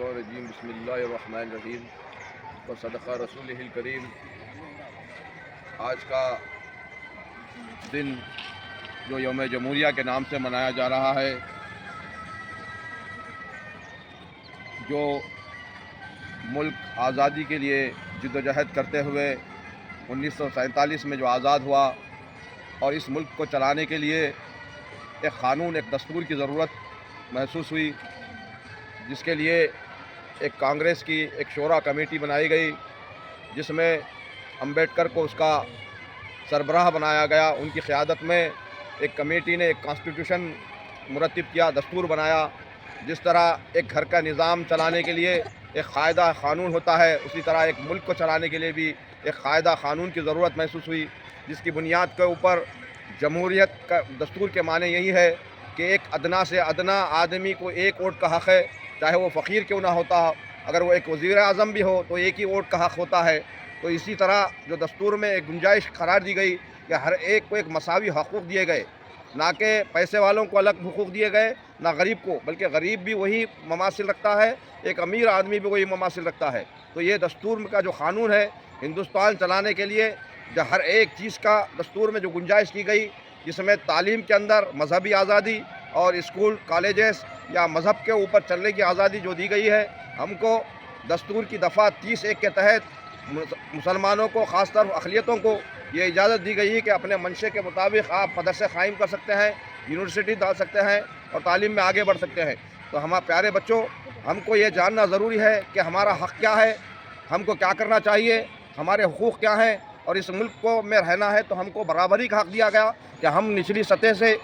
الرجیم بسم اللہ الرحمن الرحیم وصدق رسولہ الکریم۔ آج کا دن جو یوم جمہوریہ کے نام سے منایا جا رہا ہے، جو ملک آزادی کے لیے جدوجہد کرتے ہوئے 1947 میں جو آزاد ہوا، اور اس ملک کو چلانے کے لیے ایک قانون، ایک دستور کی ضرورت محسوس ہوئی، جس کے لیے ایک کانگریس کی ایک شورا کمیٹی بنائی گئی، جس میں امبیڈکر کو اس کا سربراہ بنایا گیا۔ ان کی قیادت میں ایک کمیٹی نے ایک کانسٹیٹیوشن مرتب کیا، دستور بنایا۔ جس طرح ایک گھر کا نظام چلانے کے لیے ایک قاعدہ قانون ہوتا ہے، اسی طرح ایک ملک کو چلانے کے لیے بھی ایک قاعدہ قانون کی ضرورت محسوس ہوئی، جس کی بنیاد کے اوپر جمہوریت کا دستور کے معنی یہی ہے کہ ایک ادنا سے ادنا آدمی کو ایک ووٹ کا حق ہے، چاہے وہ فقیر کیوں نہ ہوتا، اگر وہ ایک وزیر اعظم بھی ہو تو ایک ہی ووٹ کا حق ہوتا ہے۔ تو اسی طرح جو دستور میں ایک گنجائش قرار دی گئی کہ ہر ایک کو ایک مساوی حقوق دیے گئے، نہ کہ پیسے والوں کو الگ حقوق دیے گئے، نہ غریب کو، بلکہ غریب بھی وہی مماثل رکھتا ہے، ایک امیر آدمی بھی وہی مماثل رکھتا ہے۔ تو یہ دستور کا جو قانون ہے ہندوستان چلانے کے لیے، جو ہر ایک چیز کا دستور میں جو گنجائش کی گئی، جس میں تعلیم کے اندر مذہبی آزادی اور اسکول کالجز یا مذہب کے اوپر چلنے کی آزادی جو دی گئی ہے، ہم کو دستور کی دفعہ 30(1) کے تحت مسلمانوں کو، خاص طور اقلیتوں کو یہ اجازت دی گئی ہے کہ اپنے منشے کے مطابق آپ مدرسے قائم کر سکتے ہیں، یونیورسٹی ڈال سکتے ہیں اور تعلیم میں آگے بڑھ سکتے ہیں۔ تو ہمارے پیارے بچوں، ہم کو یہ جاننا ضروری ہے کہ ہمارا حق کیا ہے، ہم کو کیا کرنا چاہیے، ہمارے حقوق کیا ہیں، اور اس ملک کو میں رہنا ہے تو ہم کو برابری کا حق دیا گیا کہ ہم نچلی سطح سے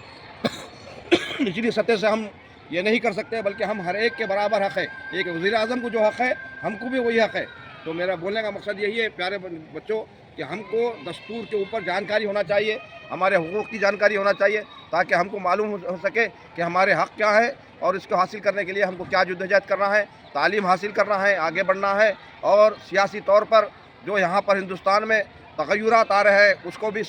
ہم یہ نہیں کر سکتے، بلکہ ہم ہر ایک کے برابر حق ہے۔ ایک وزیر اعظم کو جو حق ہے، ہم کو بھی وہی حق ہے۔ تو میرا بولنے کا مقصد یہی ہے پیارے بچوں کہ ہم کو دستور کے اوپر جانکاری ہونا چاہیے، ہمارے حقوق کی جانکاری ہونا چاہیے، تاکہ ہم کو معلوم ہو سکے کہ ہمارے حق کیا ہے، اور اس کو حاصل کرنے کے لیے ہم کو کیا جدوجہد کرنا ہے، تعلیم حاصل کرنا ہے، آگے بڑھنا ہے، اور سیاسی طور پر جو یہاں پر ہندوستان میں تغیرات آ رہے ہیں اس کو بھی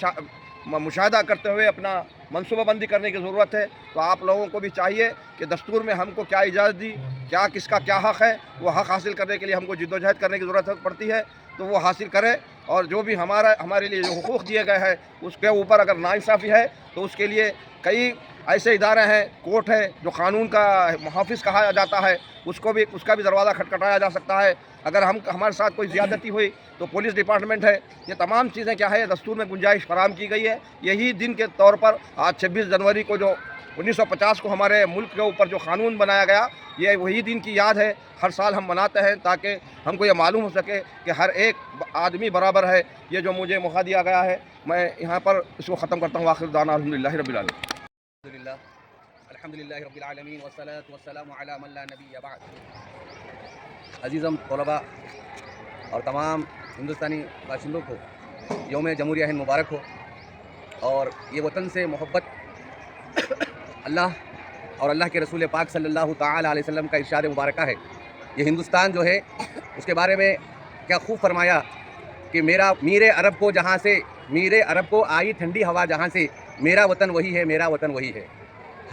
مشاہدہ کرتے ہوئے اپنا منصوبہ بندی کرنے کی ضرورت ہے۔ تو آپ لوگوں کو بھی چاہیے کہ دستور میں ہم کو کیا اجازت دی، کیا کس کا کیا حق ہے، وہ حق حاصل کرنے کے لیے ہم کو جدوجہد کرنے کی ضرورت پڑتی ہے، تو وہ حاصل کرے، اور جو بھی ہمارے لیے جو حقوق دیے گئے ہیں اس کے اوپر اگر ناانصافی ہے تو اس کے لیے کئی ایسے ادارے ہیں، کورٹ ہے جو قانون کا محافظ کہا جاتا ہے، اس کا بھی دروازہ کھٹکھٹایا جا سکتا ہے۔ اگر ہمارے ساتھ کوئی زیادتی ہوئی تو پولیس ڈپارٹمنٹ ہے۔ یہ تمام چیزیں کیا ہے، دستور میں گنجائش فراہم کی گئی ہے۔ یہی دن کے طور پر آج 26 جنوری کو جو 1950 کو ہمارے ملک کے اوپر جو قانون بنایا گیا، یہ وہی دن کی یاد ہے، ہر سال ہم مناتے ہیں تاکہ ہم کو یہ معلوم ہو سکے کہ ہر ایک آدمی برابر ہے۔ یہ جو مجھے موقع دیا گیا ہے، میں یہاں پر اس کو ختم کرتا ہوں۔ آخر دعوانا الحمدللہ رب العالمین۔ الحمدللہ رب العالمین والصلاة والسلام علی من لا نبی بعد۔ عزیزم طلباء اور تمام ہندوستانی باشندوں کو یوم جمہوریہ ہند مبارک ہو، اور یہ وطن سے محبت اللہ اور اللہ کے رسول پاک صلی اللہ تعالی علیہ وسلم کا ارشاد مبارکہ ہے۔ یہ ہندوستان جو ہے اس کے بارے میں کیا خوب فرمایا کہ میرے عرب کو آئی ٹھنڈی ہوا جہاں سے، میرا وطن وہی ہے، میرا وطن وہی ہے۔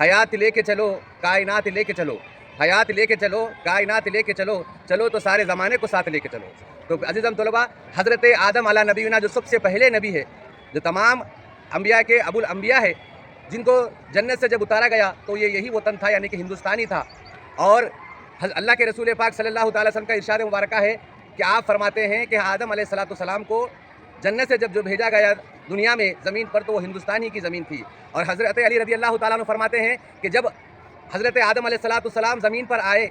حیات لے کے چلو، کائنات لے کے چلو، حیات لے کے چلو، کائنات لے کے چلو، چلو تو سارے زمانے کو ساتھ لے کے چلو۔ تو عزیزم طلباء، حضرت آدم علیہ نبینا جو سب سے پہلے نبی ہے، جو تمام انبیاء کے ابو الانبیاء ہے، جن کو جنت سے جب اتارا گیا تو یہی وطن تھا، یعنی کہ ہندوستانی تھا۔ اور اللہ کے رسول پاک صلی اللہ تعالی وسلم کا ارشاد مبارکہ ہے کہ آپ فرماتے ہیں کہ آدم علیہ السلام کو جنت سے جب بھیجا گیا دنیا میں زمین پر، تو وہ ہندوستان ہی کی زمین تھی۔ اور حضرت علی رضی اللہ تعالیٰ عنہ فرماتے ہیں کہ جب حضرت آدم علیہ السلام زمین پر آئے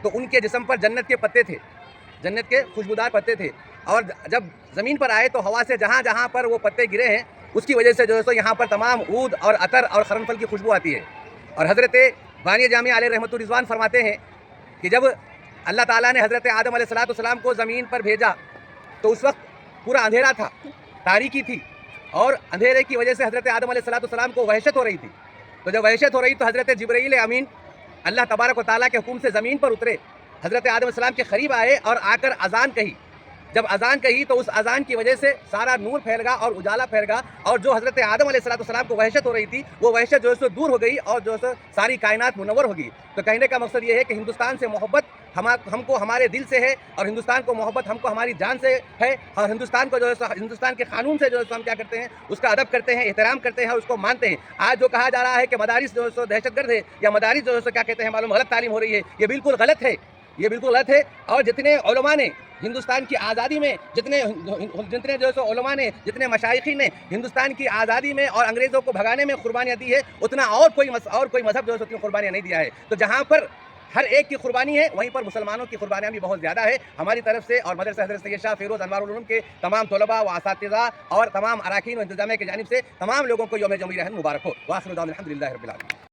تو ان کے جسم پر جنت کے پتے تھے، جنت کے خوشبودار پتے تھے، اور جب زمین پر آئے تو ہوا سے جہاں جہاں پر وہ پتے گرے ہیں اس کی وجہ سے جو ہے سو یہاں پر تمام عود اور عطر اور قرنفل کی خوشبو آتی ہے۔ اور حضرت بانی جامع علیہ رحمۃ الرضوان فرماتے ہیں کہ جب اللہ تعالیٰ نے حضرت آدم علیہ السلام کو زمین پر بھیجا تو اس وقت پورا اندھیرا تھا، تاریکی تھی، اور اندھیرے کی وجہ سے حضرت آدم علیہ السلام کو وحشت ہو رہی تھی. تو جب وحشت ہو رہی تو حضرت جبرائیل امین اللہ تبارک و تعالیٰ کے حکم سے زمین پر اترے, حضرت آدم علیہ السلام کے قریب آئے اور آ کر اذان کہی. جب اذان کہی تو اس اذان کی وجہ سے سارا نور پھیل گا اور اجالا پھیل گا, اور جو حضرت آدم علیہ السلام کو وحشت ہو رہی تھی وہ وحشت جو ہے سو دور ہو گئی اور جو ہے ساری کائنات منور ہوگی. تو کہنے کا مقصد یہ ہے کہ ہندوستان سے محبت ہم کو ہمارے دل سے ہے, اور ہندوستان کو محبت ہم کو ہماری جان سے ہے, اور ہندوستان کو جو ہے ہندوستان کے قانون سے جو ہے ہم کیا کرتے ہیں, اس کا ادب کرتے ہیں, احترام کرتے ہیں, اس کو مانتے ہیں. آج جو کہا جا رہا ہے کہ مدارس جو ہے دہشت گرد ہے یا مدارس جو ہے کیا کہتے ہیں معلوم غلط تعلیم ہو رہی ہے, یہ بالکل غلط ہے, یہ بالکل غلط ہے. اور جتنے علماء نے ہندوستان کی آزادی میں جتنے جو ہے علماء نے, جتنے مشائخین نے ہندوستان کی آزادی میں اور انگریزوں کو بھگانے میں قربانیاں دی ہے, اتنا اور کوئی مذہب جو ہے اتنی قربانیاں نہیں دیا ہے. تو جہاں پر ہر ایک کی قربانی ہے وہیں پر مسلمانوں کی قربانیاں بھی بہت زیادہ ہے. ہماری طرف سے اور مدرسہ حضرت سید شاہ فیروز انوار العلوم کے تمام طلباء و اساتذہ اور تمام اراکین و انتظامیہ کی جانب سے تمام لوگوں کو یوم جمہوریہ ہند مبارک ہو. وآخر دعوانا الحمدللہ رب العالمین.